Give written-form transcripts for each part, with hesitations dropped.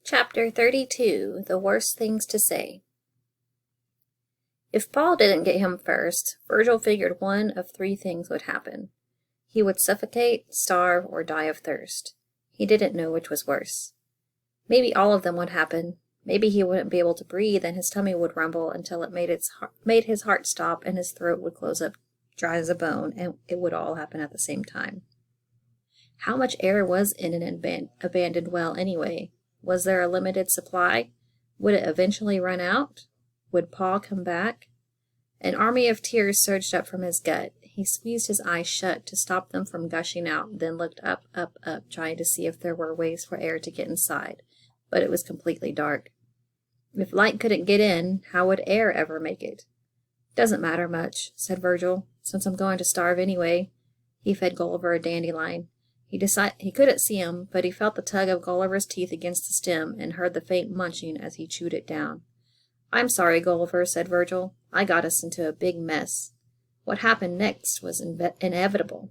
Chapter 32 The Worst Things to Say. If Paul didn't get him first, Virgil figured one of three things would happen. He would suffocate, starve, or die of thirst. He didn't know which was worse. Maybe all of them would happen. Maybe he wouldn't be able to breathe and his tummy would rumble until it made his heart stop and his throat would close up dry as a bone, and it would all happen at the same time. How much air was in an abandoned well anyway? Was there a limited supply? Would it eventually run out? Would Paul come back? An army of tears surged up from his gut. He squeezed his eyes shut to stop them from gushing out, then looked up, trying to see if there were ways for air to get inside. But it was completely dark. If light couldn't get in, how would air ever make it? "Doesn't matter much," said Virgil, "since I'm going to starve anyway." He fed Gulliver a dandelion. He couldn't see him, but he felt the tug of Gulliver's teeth against the stem and heard the faint munching as he chewed it down. "I'm sorry, Gulliver," said Virgil. "I got us into a big mess." What happened next was inevitable.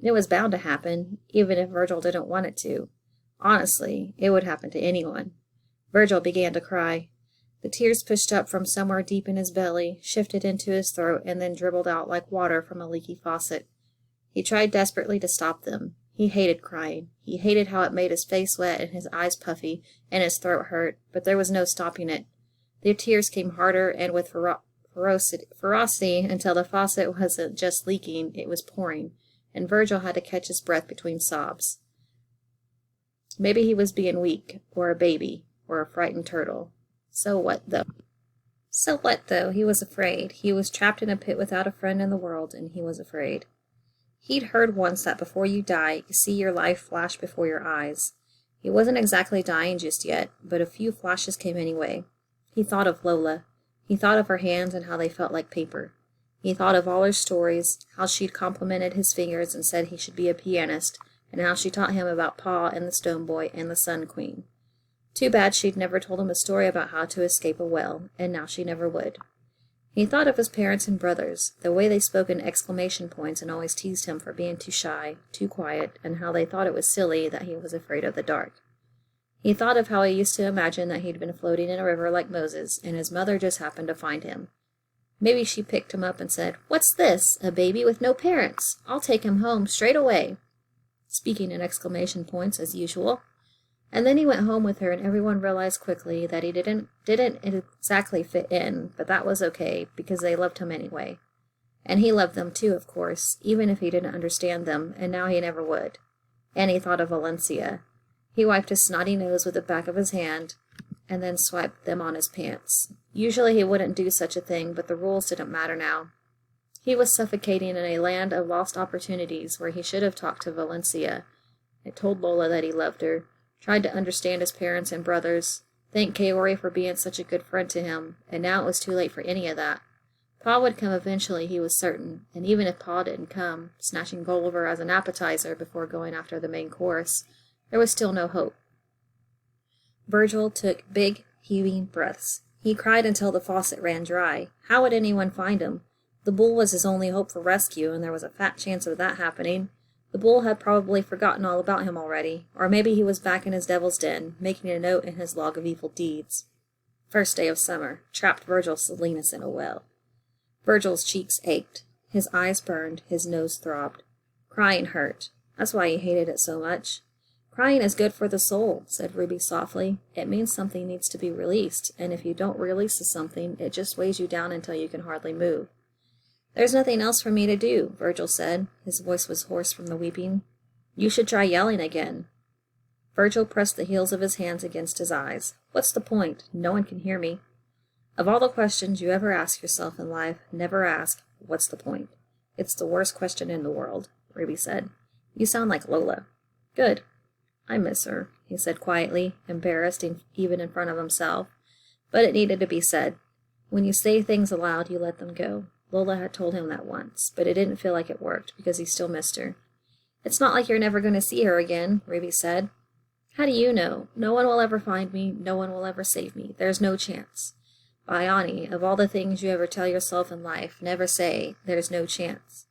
It was bound to happen, even if Virgil didn't want it to. Honestly, it would happen to anyone. Virgil began to cry. The tears pushed up from somewhere deep in his belly, shifted into his throat, and then dribbled out like water from a leaky faucet. He tried desperately to stop them. He hated crying. He hated how it made his face wet and his eyes puffy and his throat hurt, but there was no stopping it. The tears came harder and with ferocity until the faucet wasn't just leaking, it was pouring, and Virgil had to catch his breath between sobs. Maybe he was being weak, or a baby, or a frightened turtle. So what, though? He was afraid. He was trapped in a pit without a friend in the world, and he was afraid. He'd heard once that before you die, you see your life flash before your eyes. He wasn't exactly dying just yet, but a few flashes came anyway. He thought of Lola. He thought of her hands and how they felt like paper. He thought of all her stories, how she'd complimented his fingers and said he should be a pianist, and how she taught him about Pa and the Stone Boy and the Sun Queen. Too bad she'd never told him a story about how to escape a well, and now she never would. He thought of his parents and brothers, the way they spoke in exclamation points and always teased him for being too shy, too quiet, and how they thought it was silly that he was afraid of the dark. He thought of how he used to imagine that he'd been floating in a river like Moses, and his mother just happened to find him. Maybe she picked him up and said, "What's this? A baby with no parents? I'll take him home straight away," speaking in exclamation points as usual. And then he went home with her, and everyone realized quickly that he didn't exactly fit in, but that was okay, because they loved him anyway. And he loved them too, of course, even if he didn't understand them, and now he never would. And he thought of Valencia. He wiped his snotty nose with the back of his hand, and then swiped them on his pants. Usually he wouldn't do such a thing, but the rules didn't matter now. He was suffocating in a land of lost opportunities where he should have talked to Valencia. He told Lola that he loved her, tried to understand his parents and brothers, thanked Kaori for being such a good friend to him, and now it was too late for any of that. Pa would come eventually, he was certain, and even if Pa didn't come, snatching Gulliver as an appetizer before going after the main course, there was still no hope. Virgil took big, heaving breaths. He cried until the faucet ran dry. How would anyone find him? The bull was his only hope for rescue, and there was a fat chance of that happening. The bull had probably forgotten all about him already, or maybe he was back in his devil's den, making a note in his log of evil deeds. First day of summer. Trapped Virgil Salinas in a well. Virgil's cheeks ached. His eyes burned. His nose throbbed. Crying hurt. That's why he hated it so much. "Crying is good for the soul," said Ruby softly. "It means something needs to be released, and if you don't release something, it just weighs you down until you can hardly move." "There's nothing else for me to do," Virgil said. His voice was hoarse from the weeping. "You should try yelling again." Virgil pressed the heels of his hands against his eyes. "What's the point? No one can hear me." Of all the questions you ever ask yourself in life, never ask, "What's the point?" "It's the worst question in the world," Ruby said. "You sound like Lola." "Good. I miss her," he said quietly, embarrassed even in front of himself. But it needed to be said. When you say things aloud, you let them go. Lola had told him that once, but it didn't feel like it worked, because he still missed her. "It's not like you're never going to see her again," Ruby said. "How do you know? No one will ever find me. No one will ever save me. There's no chance." Baiani, of all the things you ever tell yourself in life, never say, "There's no chance."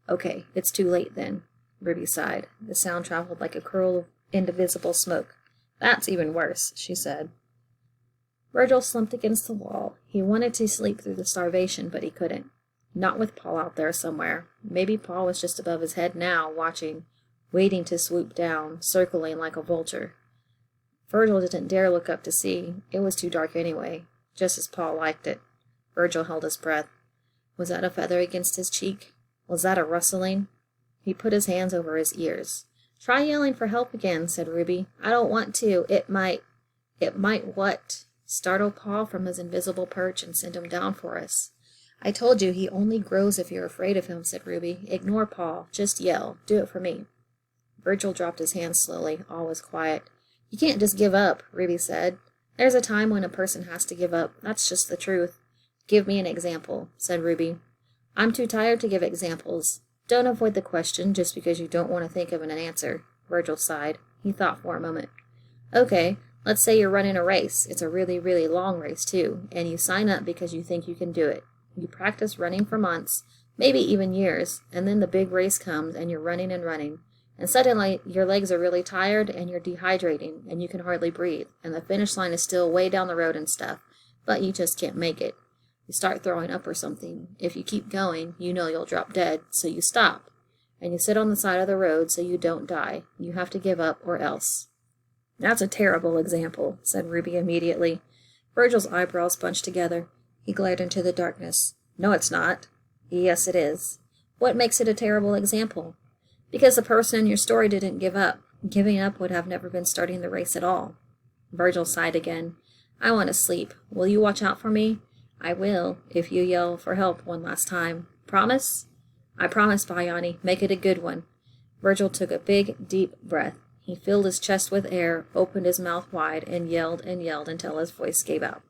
"Okay, it's too late then," Ruby sighed. The sound traveled like a curl of indivisible smoke. That's even worse, she said. Virgil slumped against the wall. He wanted to sleep through the starvation, but he couldn't. Not with Paul out there somewhere. Maybe Paul was just above his head now, watching, waiting to swoop down, circling like a vulture. Virgil didn't dare look up to see. It was too dark anyway, just as Paul liked it. Virgil held his breath. Was that a feather against his cheek? Was that a rustling? He put his hands over his ears. Try yelling for help again, said Ruby. I don't want to. It might what? Startle Paul from his invisible perch and send him down for us. I told you he only grows if you're afraid of him, said Ruby. Ignore Paul. Just yell. Do it for me. Virgil dropped his hands slowly. All was quiet. You can't just give up, Ruby said. There's a time when a person has to give up. That's just the truth. Give me an example, said Ruby. I'm too tired to give examples. Don't avoid the question just because you don't want to think of an answer. Virgil sighed. He thought for a moment. Okay, let's say you're running a race. It's a really, really long race, too, and you sign up because you think you can do it. You practice running for months, maybe even years, and then the big race comes and you're running and running. And suddenly, your legs are really tired and you're dehydrating and you can hardly breathe, and the finish line is still way down the road and stuff, but you just can't make it. You start throwing up or something. If you keep going, you know you'll drop dead, so you stop. And you sit on the side of the road so you don't die. You have to give up or else. That's a terrible example, said Ruby immediately. Virgil's eyebrows bunched together. He glared into the darkness. No, it's not. Yes, it is. What makes it a terrible example? Because the person in your story didn't give up. Giving up would have never been starting the race at all. Virgil sighed again. I want to sleep. Will you watch out for me? I will, if you yell for help one last time. Promise? I promise, Bayani. Make it a good one. Virgil took a big, deep breath. He filled his chest with air, opened his mouth wide, and yelled until his voice gave out.